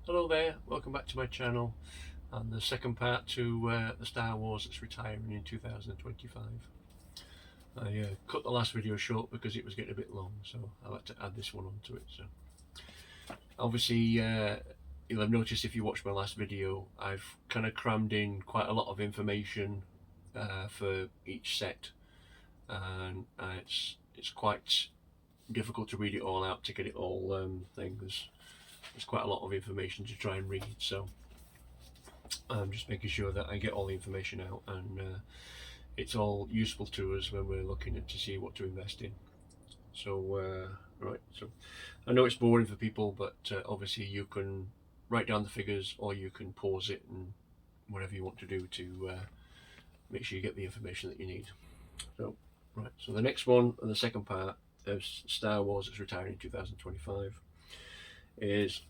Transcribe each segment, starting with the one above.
Hello there, welcome back to my channel and the second part to the Star Wars that's retiring in 2025. I cut the last video short because it was getting a bit long, so I had to add this one onto it. So obviously you'll have noticed if you watched my last video, I've kind of crammed in quite a lot of information for each set, and it's quite difficult to read it all out, to get it all things. There's quite a lot of information to try and read, so I'm just making sure that I get all the information out and it's all useful to us when we're looking at to see what to invest in. So right, so I know it's boring for people, but obviously you can write down the figures or you can pause it and whatever you want to do to make sure you get the information that you need. So right, so the next one and the second part of Star Wars that's retiring in 2025 is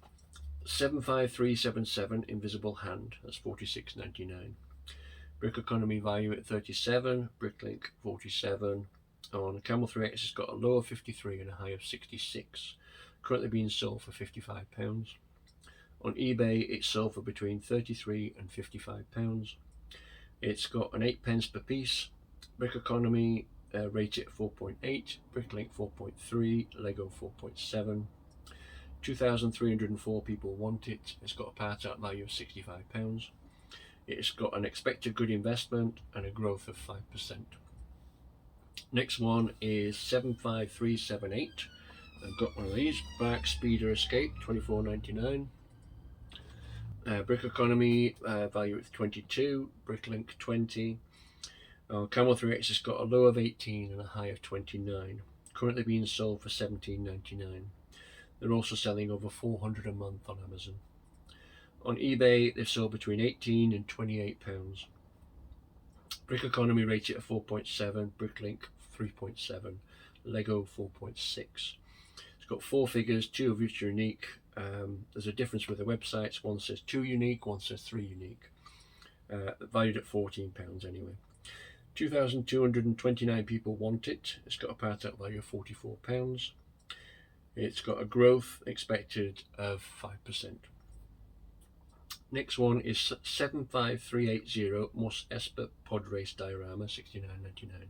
75377 Invisible Hand. That's $46.99. Brickeconomy value at 37. Bricklink 47. On Camel 3X, it's got a low of 53 and a high of 66. Currently being sold for £55. On eBay, it's sold for between £33 and £55. It's got an 8 pence per piece. Brickeconomy rate it at 4.8. Bricklink 4.3. Lego 4.7. 2,304 people want it. It's got a part out value of £65. It's got an expected good investment and a growth of 5%. Next one is 75378. I've got one of these. BARC Speeder Escape, $24.99. Brickeconomy value at 22. Bricklink 20. Camel 3X has got a low of 18 and a high of 29. Currently being sold for $17.99. They're also selling over 400 a month on Amazon. On eBay, they've sold between £18 and £28. Brickeconomy rated at 4.7, Bricklink 3.7, Lego 4.6. It's got 4 figures, 2 of which are unique. There's a difference with the websites. One says 2 unique, one says 3 unique. Valued at £14 anyway. 2,229 people want it. It's got a part out value of £44. It's got a growth expected of 5%. Next one is 75380 Moss Espa Podrace Diorama, $69.99.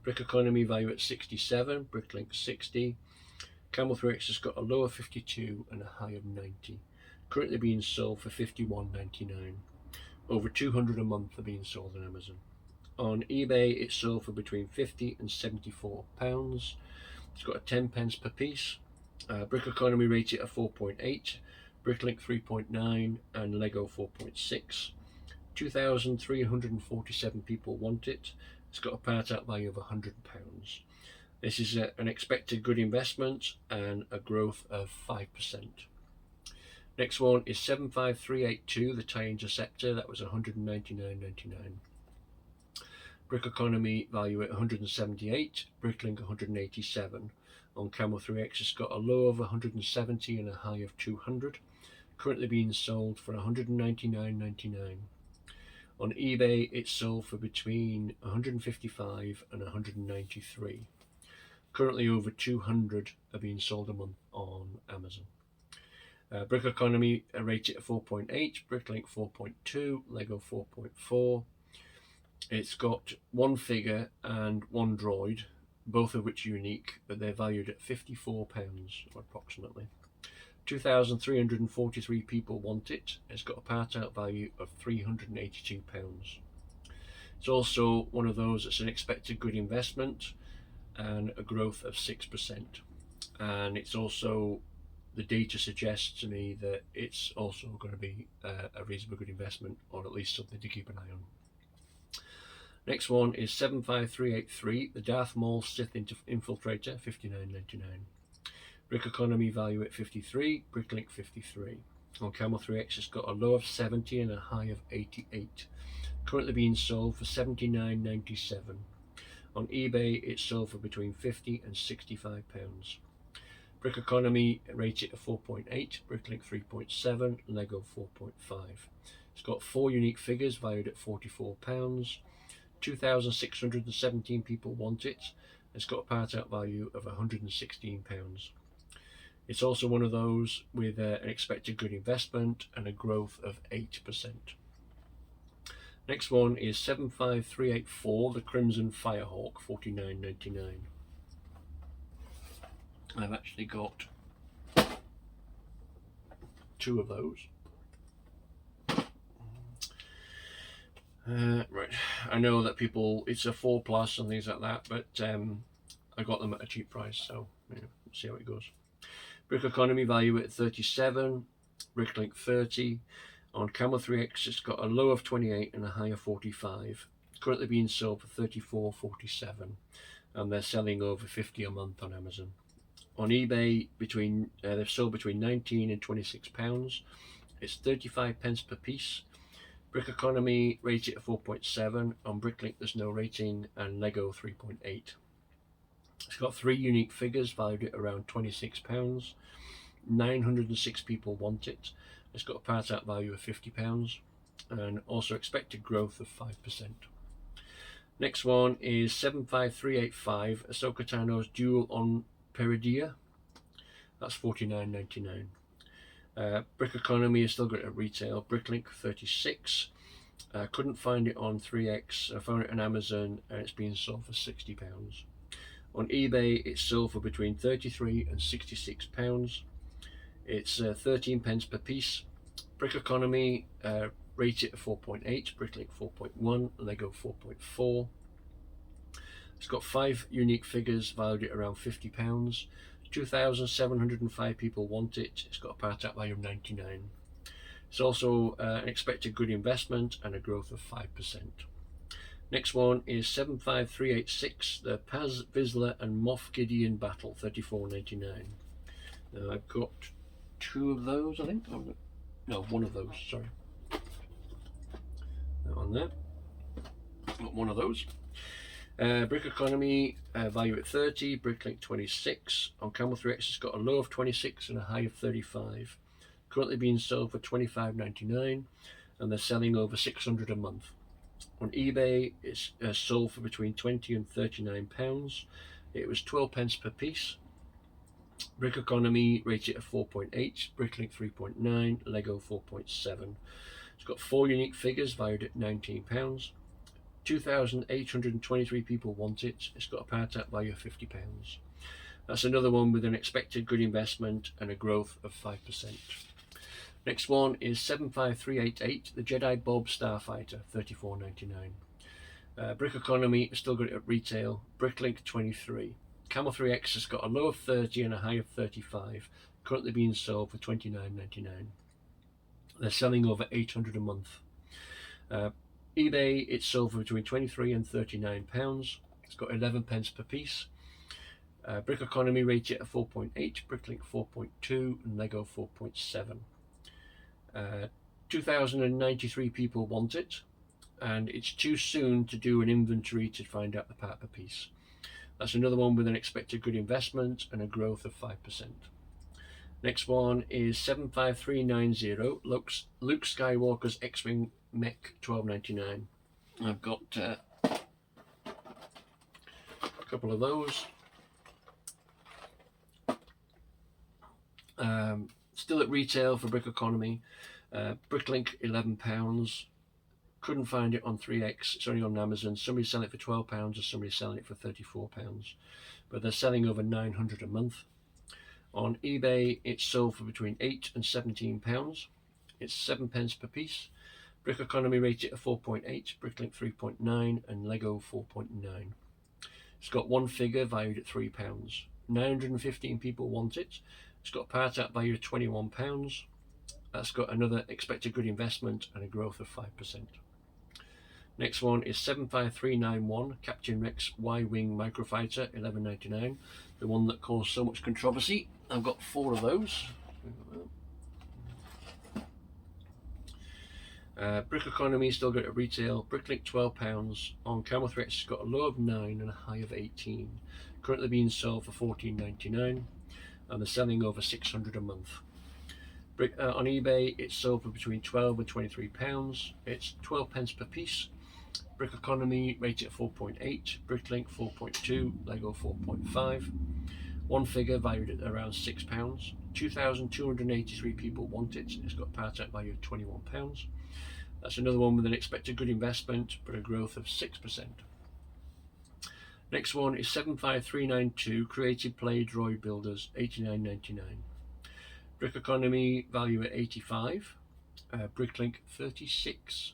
Brickeconomy value at 67, Bricklink 60. Camel 3X has got a low of 52 and a high of 90. Currently being sold for $51.99. Over 200 a month are being sold on Amazon. On eBay, it's sold for between £50 and £74. It's got a 10 pence per piece. Brickeconomy rated at 4.8, Bricklink 3.9, and Lego 4.6. 2,347 people want it. It's got a part out value of £100. This is an expected good investment and a growth of 5%. Next one is 75382, the TIE Interceptor. That was $199.99. Brickeconomy value at 178, Bricklink 187. On Camel 3X, it's got a low of 170 and a high of 200. Currently being sold for $199.99. On eBay, it's sold for between 155 and 193. Currently over 200 are being sold a month on Amazon. Brickeconomy rated at 4.8, Bricklink 4.2, Lego 4.4. It's got 1 figure and 1 droid, both of which are unique, but they're valued at £54 approximately. 2,343 people want it. It's got a part out value of £382. It's also one of those that's an expected good investment and a growth of 6%. And it's also, the data suggests to me that it's also going to be a reasonably good investment, or at least something to keep an eye on. Next one is 75383, the Darth Maul Sith Infiltrator, $59.99. Brickeconomy value at 53, Bricklink 53. On Camel 3X, it's got a low of 70 and a high of 88. Currently being sold for $79.97. On eBay, it's sold for between £50 and £65. Brickeconomy rated at 4.8, Bricklink 3.7, Lego 4.5. It's got 4 unique figures valued at £44. 2,617 people want it. It's got a part out value of £116. It's also one of those with an expected good investment and a growth of 8%. Next one is 75384, the Crimson Firehawk, $49.99. I've actually got 2 of those. Right, I know that people, it's a 4+ and things like that, but I got them at a cheap price, so see how it goes. Brickeconomy value at 37, Bricklink 30. On Camel 3X, it's got a low of 28 and a high of 45. Currently being sold for $34.47, and they're selling over 50 a month on Amazon. On eBay, they've sold between 19 and 26 pounds. It's 35 pence per piece. Brickeconomy rates it at 4.7. On Bricklink, there's no rating, and Lego 3.8. It's got 3 unique figures valued at around £26. 906 people want it. It's got a part out value of £50 and also expected growth of 5%. Next one is 75385, Ahsoka Tano's duel on Peridea. That's $49.99. Brickeconomy is still good at retail. Bricklink 36. Couldn't find it on 3X. I found it on Amazon and it's being sold for £60. On eBay, it's sold for between £33 and £66. It's 13 pence per piece. Brickeconomy rate it at 4.8, Bricklink 4.1, Lego 4.4. It's got 5 unique figures valued at around £50. 2,705 people want it. It's got a part out value of 99. It's also an expected good investment and a growth of 5%. Next one is 75386, the Paz, Vizsla and Moff Gideon battle, $34.99. Now I've got 2 of those, I think. Oh, no, 1 of those, sorry. That one there. Got 1 of those. Brickeconomy value at 30, Bricklink 26. On Camel 3X, it's got a low of 26 and a high of 35. Currently being sold for $25.99, and they're selling over 600 a month. On eBay, it's sold for between £20 and £39. It was 12 pence per piece. Brickeconomy rated at 4.8, Bricklink 3.9, Lego 4.7. It's got 4 unique figures valued at £19. 2,823 people want it. It's got a part out value of £50. That's another one with an expected good investment and a growth of 5%. Next one is 75388, the Jedi Bob Starfighter, $34.99. Brickeconomy is still good at retail. Bricklink 23. Camel 3X has got a low of 30 and a high of 35, currently being sold for $29.99. They're selling over 800 a month. eBay, it's sold for between £23 and £39. It's got 11 pence per piece. Brickeconomy rated at 4.8, Bricklink 4.2, and Lego 4.7. 2,093 people want it, and it's too soon to do an inventory to find out the part per piece. That's another one with an expected good investment and a growth of 5%. Next one is 75390, Luke Skywalker's X-Wing Mech, $12.99. I've got a couple of those. Still at retail for Brickeconomy. Bricklink £11. Couldn't find it on 3X. It's only on Amazon. Somebody's selling it for £12 and somebody's selling it for £34. But they're selling over 900 a month. On eBay, it's sold for between £8 and £17. It's 7 pence per piece. Brickeconomy rated at 4.8, Bricklink 3.9, and Lego 4.9. It's got 1 figure valued at £3. 915 people want it. It's got a part out value of £21. That's got another expected good investment and a growth of 5%. Next one is 75391, Captain Rex Y-Wing Microfighter, $11.99. The one that caused so much controversy. I've got 4 of those. Brickeconomy still got at retail. Bricklink £12. On Camel 3X, it's got a low of 9 and a high of 18. Currently being sold for $14.99, and they're selling over 600 a month. On eBay, it's sold for between £12 and £23. It's 12 pence per piece. Brickeconomy rated at 4.8, Bricklink 4.2, Lego 4.5. 1 figure valued at around £6. 2,283 people want it. It's got a part out value of £21. That's another one with an expected good investment, but a growth of 6%. Next one is 75392 Creative Play Droid Builders, $89.99. Brickeconomy value at 85. Bricklink 36.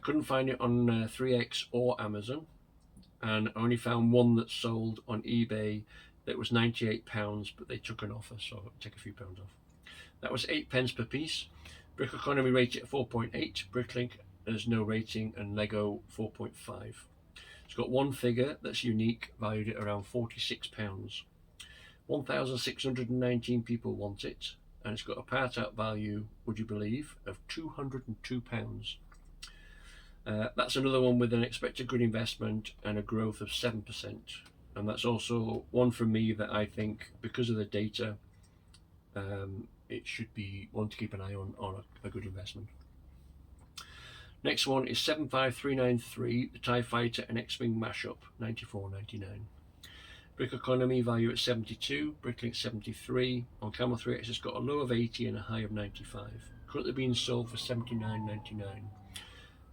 Couldn't find it on 3X or Amazon, and I only found one that sold on eBay that was £98, but they took an offer, so I'll take a few pounds off. That was 8p per piece. Brickeconomy rated at 4.8. Bricklink has no rating, and Lego 4.5. It's got one figure that's unique, valued at around £46. 1,619 people want it, and it's got a part out value, would you believe, of £202. That's another one with an expected good investment and a growth of 7%. And that's also one from me that I think, because of the data, it should be one to keep an eye on a good investment. Next one is 75393, the TIE Fighter and X-Wing mashup, $94.99. Brickeconomy value at 72, Bricklink 73. On Camel 3X it's got a low of 80 and a high of 95. Currently being sold for $79.99,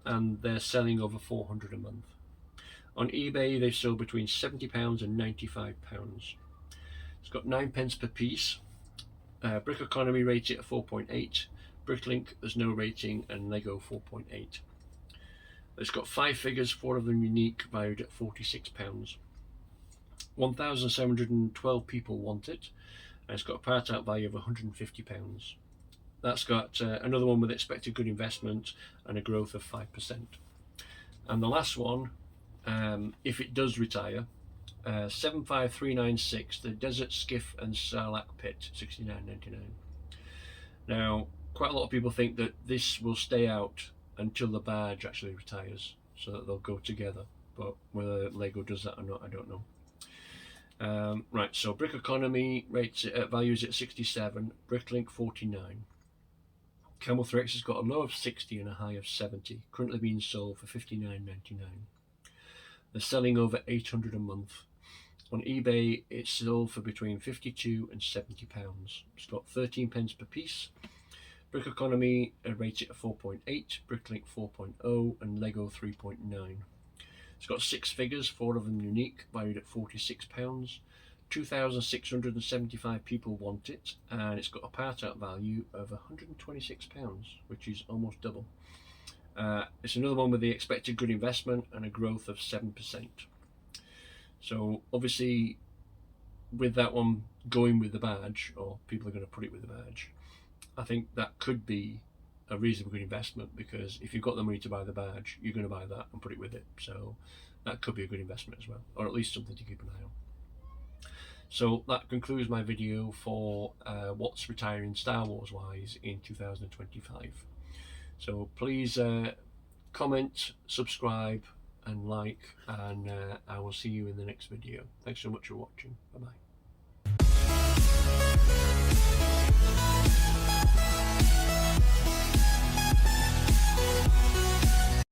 and they're selling over 400 a month. On eBay they've sold between £70 and £95. It's got 9p per piece. Brickeconomy rated at 4.8. Bricklink, there's no rating, and Lego 4.8. It's got 5 figures, 4 of them unique, valued at £46. 1,712 people want it, and it's got a part out value of £150. That's got another one with expected good investment and a growth of 5%. And the last one, if it does retire, 75396, the Desert Skiff and Sarlacc Pit, $69.99. Now, quite a lot of people think that this will stay out until the badge actually retires, so that they'll go together. But whether Lego does that or not, I don't know. Right, so Brickeconomy rates it, values at 67, Bricklink 49. Camel 3X has got a low of 60 and a high of 70, currently being sold for $59.99. They're selling over 800 a month. On eBay it's sold for between £52 and £70. It's got 13p per piece. Brickeconomy rated at 4.8, Bricklink 4.0, and Lego 3.9. It's got 6 figures, 4 of them unique, valued at £46. 2,675 people want it, and it's got a part out value of £126, which is almost double. It's another one with the expected good investment and a growth of 7%. So obviously with that one going with the badge, or people are going to put it with the badge, I think that could be a reasonable good investment, because if you've got the money to buy the badge, you're going to buy that and put it with it. So that could be a good investment as well, or at least something to keep an eye on. So that concludes my video for what's retiring Star Wars wise in 2025. So please comment, subscribe and like, and I will see you in the next video. Thanks so much for watching. Bye bye.